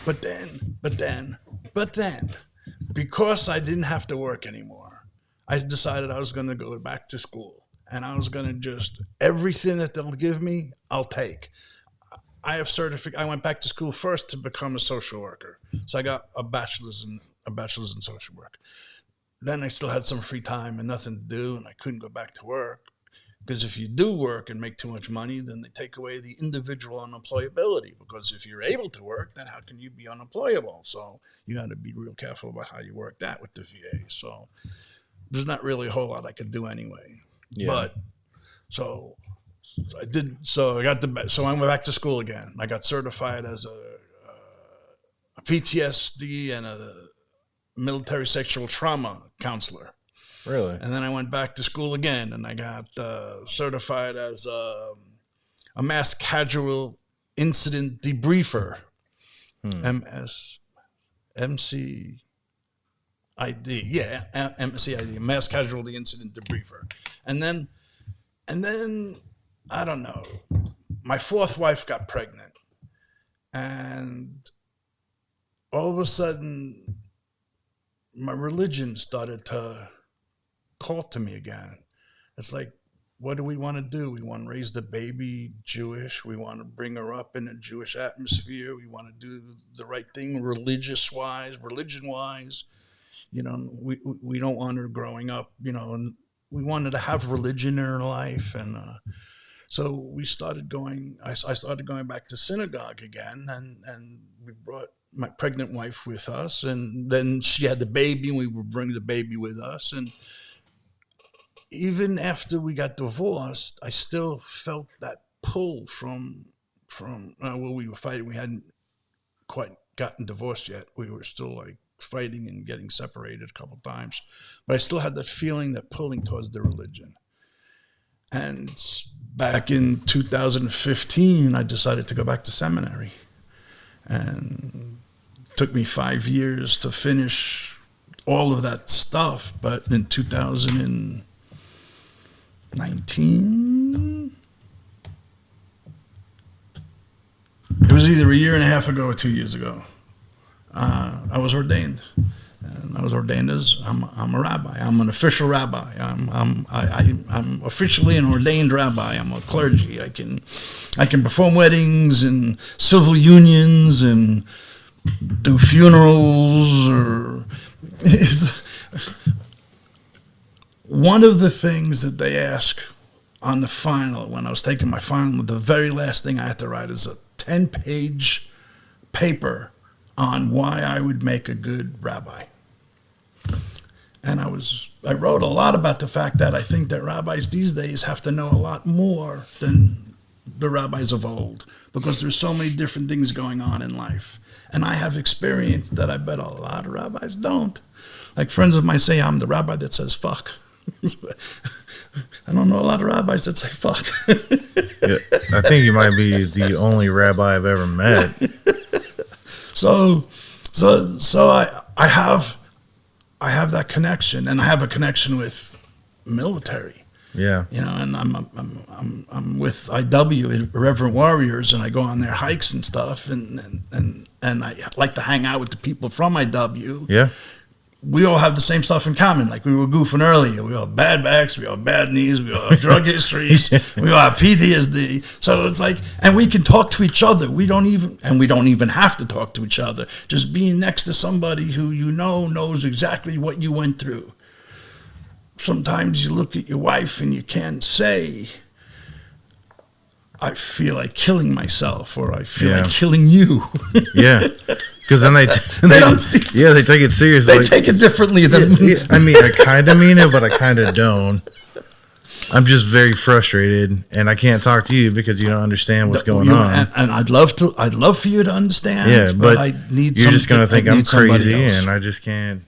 But then, because I didn't have to work anymore, I decided I was going to go back to school, and I was going to just everything that they'll give me, I'll take. I went back to school first to become a social worker, so I got a bachelor's in social work. Then I still had some free time and nothing to do, and I couldn't go back to work. Because if you do work and make too much money, then they take away the individual unemployability. Because if you're able to work, then how can you be unemployable? So you got to be real careful about how you work that with the VA. So there's not really a whole lot I could do anyway. Yeah. But so I did. So I went back to school again. I got certified as a PTSD and a military sexual trauma counselor. Really? And then I went back to school again, and I got certified as a mass casual incident debriefer, MCID. Yeah, MCID, mass casualty incident debriefer. And then I don't know. My fourth wife got pregnant, and all of a sudden, my religion started to call to me again. It's like, what do we want to do? We want to raise the baby Jewish. We want to bring her up in a Jewish atmosphere. We want to do the right thing religion-wise. You know, we don't want her growing up, you know, and we wanted to have religion in her life. And so we started I started going back to synagogue again, and we brought my pregnant wife with us, and then she had the baby, and we would bring the baby with us. And even after we got divorced, I still felt that pull from we were fighting. We hadn't quite gotten divorced yet. We were still like fighting and getting separated a couple times, but I still had that feeling, that pulling towards the religion. And back in 2015, I decided to go back to seminary, and it took me 5 years to finish all of that stuff. But in 2019, it was either a year and a half ago or 2 years ago, I was ordained. And I was ordained as I'm a rabbi. I'm an official rabbi. I'm officially an ordained rabbi. I'm a clergy. I can perform weddings and civil unions and do funerals. One of the things that they ask on the final, when I was taking my final, the very last thing I had to write is a 10-page paper on why I would make a good rabbi. And I wrote a lot about the fact that I think that rabbis these days have to know a lot more than the rabbis of old, because there's so many different things going on in life. And I have experience that I bet a lot of rabbis don't. Like friends of mine say I'm the rabbi that says fuck. I don't know a lot of rabbis that say fuck. Yeah, I think you might be the only rabbi I've ever met. So I have that connection, and I have a connection with military. Yeah, you know, and I'm with IW, Irreverent Warriors, and I go on their hikes and stuff, and I like to hang out with the people from IW. Yeah. We all have the same stuff in common. Like we were goofing earlier. We all have bad backs. We all have bad knees. We all have drug histories. We all have PTSD. So it's like, and we can talk to each other. We don't even have to talk to each other. Just being next to somebody who you know knows exactly what you went through. Sometimes you look at your wife and you can't say, I feel like killing myself, or I feel like killing you. Yeah. Because then they don't see. Yeah, they take it seriously. They take it differently than me. I mean, I kind of mean it, but I kind of don't. I'm just very frustrated, and I can't talk to you because you don't understand what's going on. And I'd love for you to understand. Yeah, but I need. You're just gonna think I'm crazy, and I just can't.